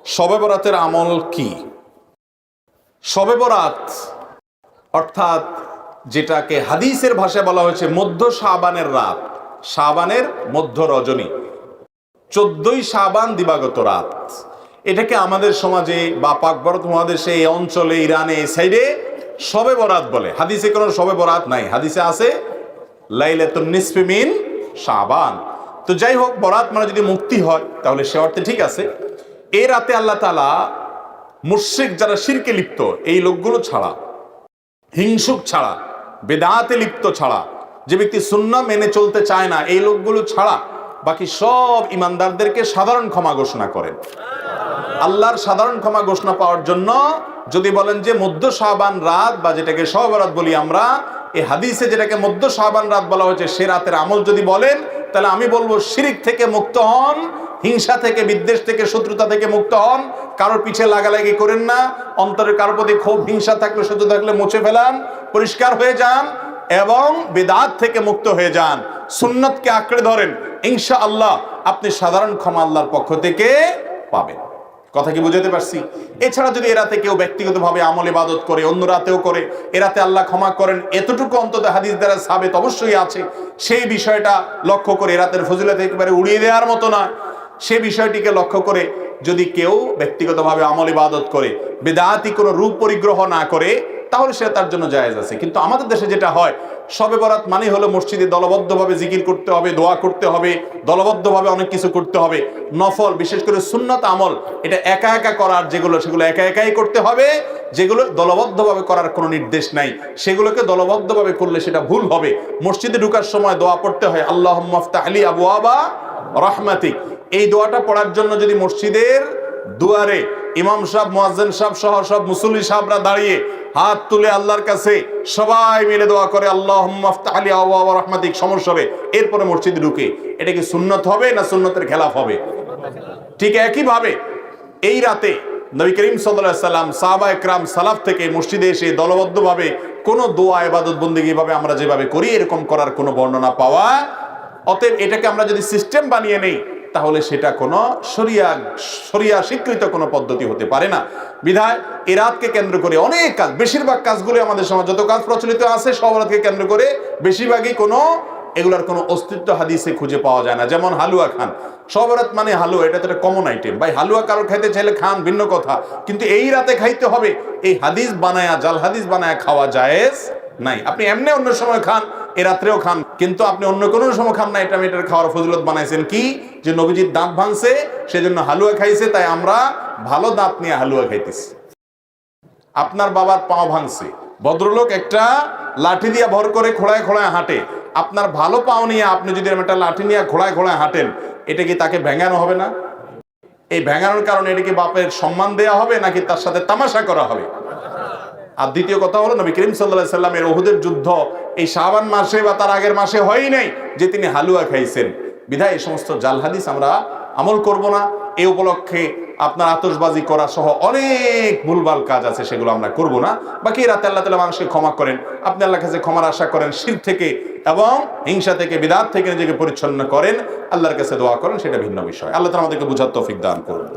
শবে বরাতের আমল কি? শবে বরাত অর্থাৎ যেটাকে হাদিসের ভাষায় বলা হয়েছে মধ্য শাবানের রাত, শাবানের মধ্য রজনী, 14ই শাবান দিবাগত রাত। এটাকে আমাদের সমাজে বা পাক ভারত মহাদেশে এই অঞ্চলে, ইরানে, এই সাইডে শবে বরাত বলে। হাদিসে কোনো শবে বরাত নাই, হাদিসে আছে লাইলাতুন নিসফি মিন শাবান। তো যাই হোক, বরাত মানে যদি মুক্তি হয় তাহলে সে অর্থে ঠিক আছে। এই রাতে আল্লাহ তাআলা মুশরিক যারা শিরকে লিপ্ত, এই লোকগুলো ছাড়া, হিংসুক ছাড়া, বেদাতে লিপ্ত ছাড়া, যে ব্যক্তি সুন্নাহ মেনে চলতে চায় না, এই লোকগুলো ছাড়া বাকি সব ইমানদারদেরকে সাধারণ ক্ষমা ঘোষণা করেন। আল্লাহর সাধারণ ক্ষমা ঘোষণা পাওয়ার জন্য যদি বলেন যে মধ্য শাবান রাত বা যেটাকে শবে বরাত বলি আমরা, এই হাদিসে যেটাকে মধ্য শাবান রাত বলা হয়েছে, সে রাতের আমল যদি বলেন, তাহলে আমি বলবো শিরক থেকে মুক্ত হন, হিংসা থেকে, বিদ্বেষ থেকে, শত্রুতা থেকে মুক্ত হন, কারোর পিছে লাগালাগি করেন না, অন্তরে কারোর প্রতি ক্ষোভ, হিংসা থাকলে, শত্রু থাকলে মুছে ফেলান, পরিষ্কার হয়ে যান এবং বিদআত থেকে মুক্ত হয়ে যান, সুন্নতকে আঁকড়ে ধরেন। ইনশাআল্লাহ আপনি সাধারণ ক্ষমা আল্লাহর পক্ষ থেকে পাবেন। কথা কি বুঝাতে পারছি? এছাড়া যদি এ রাতে কেউ ব্যক্তিগতভাবে আমল ইবাদত করে, অন্য রাতেও করে, এ রাতে আল্লাহ ক্ষমা করেন, এতটুকু অন্তত হাদিস দ্বারা সাবেত অবশ্যই আছে। সেই বিষয়টা লক্ষ্য করে, এ রাতের ফজিলত একেবারে উড়িয়ে দেওয়ার মতো নয়, সে বিষয়টিকে লক্ষ্য করে যদি কেউ ব্যক্তিগতভাবে আমল ইবাদত করে, বিদআতি কোনো রূপ পরিগ্রহ না করে, তাহলে সেটা তার জন্য জায়েজ আছে। কিন্তু আমাদের দেশে যেটা হয়, শবে বরাত মানে হলো মসজিদে দলবদ্ধভাবে জিকির করতে হবে, দোয়া করতে হবে, দলবদ্ধভাবে অনেক কিছু করতে হবে, নফল বিশেষ করে সুন্নত আমল এটা একা একা করার যেগুলো, সেগুলো একা একাই করতে হবে। যেগুলো দলবদ্ধভাবে করার কোনো নির্দেশ নাই, সেগুলোকে দলবদ্ধভাবে করলে সেটা ভুল হবে। মসজিদে ঢোকার সময় দোয়া পড়তে হয়, আল্লাহুম্মা ইফতাহ লি আবওয়াবা রাহমাতিক। এই দোয়াটা পড়ার জন্য যদি মসজিদের দুয়ারে ইমাম সাহেব, মুয়াজ্জিন সাহেব সহ সব মুসল্লি সাহেবরা দাঁড়িয়ে হাত তুলে আল্লাহর কাছে সবাই মিলে দোয়া করে, আল্লাহুম্মা ইফতাহ লি আবওয়াবা রাহমাতিক, সমস্যা, এরপরে মসজিদে ঢুকে, এটা কি সুন্নত হবে না সুন্নতের খেলাফ হবে? ঠিক একই ভাবে এই রাতে নবী করিম সাল্লাল্লাহু আলাইহি সাল্লাম, সাহাবায়ে কেরাম, সালাফ থেকে মসজিদে এসে দলবদ্ধভাবে কোনো দোয়া, ইবাদত, বন্দেগী ভাবে আমরা যেভাবে করি এরকম করার কোনো বর্ণনা অতএব এটাকে আমরা যদি সিস্টেম বানিয়ে নেই, তাহলে সেটা কোনো শরিয়া স্বীকৃত কোনো পদ্ধতি হতে পারে না। বিধায় এই রাতকে কেন্দ্র করে অনেক কাজ, বেশিরভাগ কাজগুলো আমাদের সমাজ যত কাজ প্রচলিত আছে শবে বরাতকে কেন্দ্র করে বেশিরভাগই কোনো এগুলার কোনো অস্তিত্ব হাদিসে খুঁজে পাওয়া যায় না। যেমন হালুয়া খান, শবে বরাত মানে হালুয়া, এটা তো একটা কমন আইটেম। ভাই হালুয়া কারোর খাইতে চাইলে খান, ভিন্ন কথা, কিন্তু এই রাতে খাইতে হবে, এই হাদিস বানায়া, জাল হাদিস বানায়া খাওয়া জায়েজ নাই। আপনি এমনি অন্য সময় খান, এ রাত্রেও খান, কিন্তু আপনি অন্য কোনো সময় খান না। এটা এটার খাওয়ার ফজিলত বানাইছেন কি, যে নবীজির দাঁত ভাঙছে সেজন্য হালুয়া খাইছে, তাই আমরা ভালো দাঁত নিয়ে হালুয়া খাইতেছি। আপনার বাবার পাও ভাঙছে, ভদ্রলোক একটা লাঠি দিয়ে ভর করে খোড়ায় খোড়ায় হাঁটে, আপনার ভালো পাও নিয়ে আপনি যদি একটা লাঠি নিয়ে খোড়ায় খোড়ায় হাঁটেন, এটা কি তাকে ভেঙানো হবে না? এই ভেঙানোর কারণে এটা কি বাপের সম্মান দেয়া হবে নাকি তার সাথে তামাশা করা হবে? আর দ্বিতীয় কথা হলো, নবী করিম সাল্লাল্লাহু আলাইহি সাল্লামের উহুদের যুদ্ধ এই শাবান মাসে বা তার আগের মাসে হয়ই নাই যে তিনি হালুয়া খাইছেন। বিধায় এই সমস্ত জাল হাদিস আমরা আমল করব না। এই উপলক্ষে আপনার আতশবাজি করা সহ অনেক ভুলভাল কাজ আছে, সেগুলো আমরা করব না। বাকি রাতে আল্লাহ তাআলা মানুষকে ক্ষমা করেন, আপনি আল্লাহর কাছে ক্ষমার আশা করেন, শিরক থেকে এবং হিংসা থেকে, বিদআত থেকে নিজেকে পরিচ্ছন্ন করেন, আল্লাহর কাছে দোয়া করেন, সেটা ভিন্ন বিষয়। আল্লাহ তাআলা আমাদেরকে বুঝার তৌফিক দান করুন।